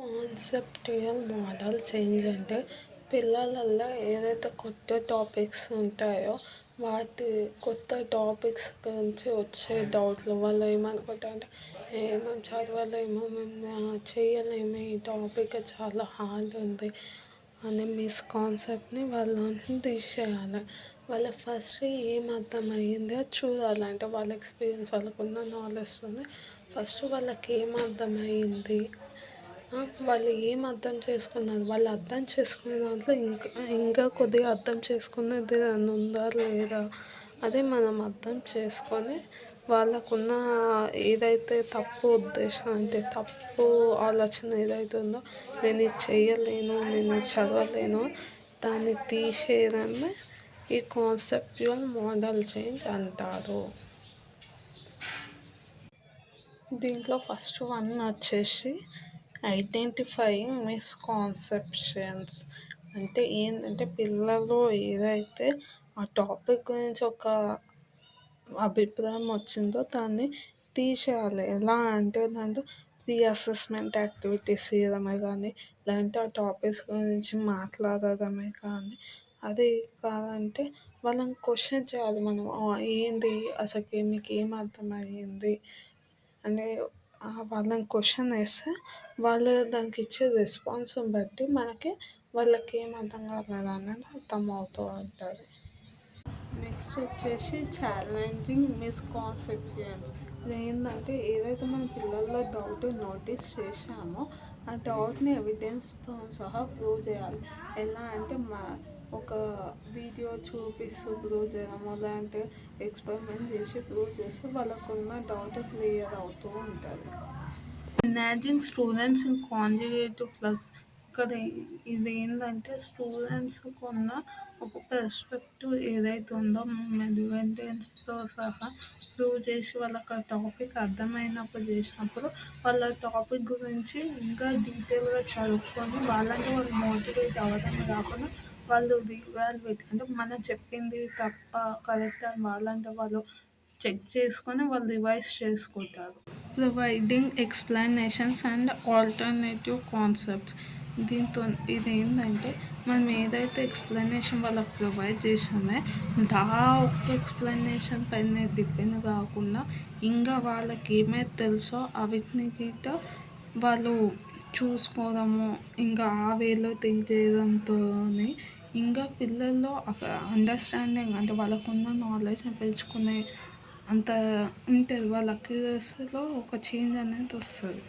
Conceptual model change అంటే పిల్లలల్లో ఏదైతే కొత్త టాపిక్స్ ఉంటాయో కొత్త టాపిక్స్ గురించి వచ్చే డౌట్లు వాళ్ళు ఏమనుకుంటారంటే మేము చదవలేము మేము చేయలేము ఈ టాపిక్ చాలా హార్డ్ ఉంది అనే మిస్కాన్సెప్ట్ని వాళ్ళని తీసేయాలి. వాళ్ళకి ఫస్ట్ ఏం అర్థమయ్యిందో చూడాలి. అంటే వాళ్ళ ఎక్స్పీరియన్స్ వాళ్ళకున్న నాలెడ్జ్తోని ఫస్ట్ వాళ్ళకి ఏం అర్థమయ్యింది, వాళ్ళు ఏం అర్థం చేసుకున్నారు, వాళ్ళు అర్థం చేసుకునే దాంట్లో ఇంకా కొద్దిగా అర్థం చేసుకునేది ఏదన్నా ఉందా లేదా అది మనం అర్థం చేసుకొని వాళ్ళకున్న ఏదైతే తప్పు ఉద్దేశం అంటే తప్పు ఆలోచన ఏదైతే ఉందో నేను ఇది చేయలేను నేను ఇది చదవలేను దాన్ని తీసేయడమే ఈ కాన్సెప్చువల్ మోడల్ చేంజ్ అంటారు. దీంట్లో ఫస్ట్ వన్ వచ్చేసి ఐడెంటిఫైయింగ్ మిస్కాన్సెప్షన్స్. అంటే ఏంటంటే పిల్లలు ఏదైతే ఆ టాపిక్ గురించి ఒక అభిప్రాయం వచ్చిందో దాన్ని తీసేయాలి. ఎలా అంటే దాంట్లో ప్రీ అసెస్మెంట్ యాక్టివిటీస్ చేయడమే కానీ లేదంటే ఆ టాపిక్స్ గురించి మాట్లాడడమే కానీ అది కాదంటే వాళ్ళని క్వశ్చన్ చేయాలి మనం. ఏంది అసలుకి మీకు ఏం అర్థమయ్యింది అంటే వాళ్ళని క్వశ్చన్ వేస్తే వాళ్ళు దానికి ఇచ్చే రెస్పాన్స్ని బట్టి మనకి వాళ్ళకి ఏం అర్థం కాలేదు అనేది అర్థమవుతూ ఉంటుంది. నెక్స్ట్ వచ్చేసి ఛాలెంజింగ్ మిస్కాన్సెప్షన్స్. ఇదేంటంటే ఏదైతే మన పిల్లల్లో డౌట్ నోటీస్ చేసామో ఆ డౌట్ని ఎవిడెన్స్తో సహా ప్రూవ్ చేయాలి. ఎలా అంటే ఒక వీడియో చూపిస్తూ ప్రూవ్ చేయడము లేదంటే ఎక్స్పెరిమెంట్ చేసి ప్రూవ్ చేస్తే వాళ్ళకున్న డౌట్ క్లియర్ అవుతూ ఉంటుంది. Imagine students in conjugative flux. ఇక్కడ ఇది ఏంటంటే స్టూడెంట్స్కి ఉన్న ఒక పర్స్పెక్టివ్ ఏదైతే ఉందో ఎవిడెన్స్తో సహా ప్రూవ్ చేసి వాళ్ళకి ఆ టాపిక్ అర్థమైనప్పుడు చేసినప్పుడు వాళ్ళ టాపిక్ గురించి ఇంకా డీటెయిల్గా చదువుకొని వాళ్ళంటే వాళ్ళు మోటివేట్ అవ్వడమే కాకుండా వాళ్ళు రీవాల్యుయేట్ అంటే మనం చెప్పింది తప్ప కరెక్ట్ అని వాళ్ళంటే వాళ్ళు చెక్ చేసుకొని వాళ్ళు రివైజ్ చేసుకుంటారు. Providing explanations and alternative concepts. ఇది ఏంటంటే మనం ఏదైతే ఎక్స్ప్లెనేషన్ వాళ్ళకి ప్రొవైడ్ చేసామో ఒక్క ఎక్స్ప్లెనేషన్ పైన డిపెండ్ కాకుండా ఇంకా వాళ్ళకి ఏమైతే తెలుసో వీటితో వాళ్ళు చూసుకోవడము ఇంకా ఆ వేలో థింక్ చేయడంతో ఇంకా పిల్లల్లో అండర్స్టాండింగ్ అంటే వాళ్ళకున్న నాలెడ్జ్ని పెంచుకునే అంత ఉంటుంది. వాళ్ళ అక్యురసీలో ఒక చేంజ్ అనేది వస్తుంది.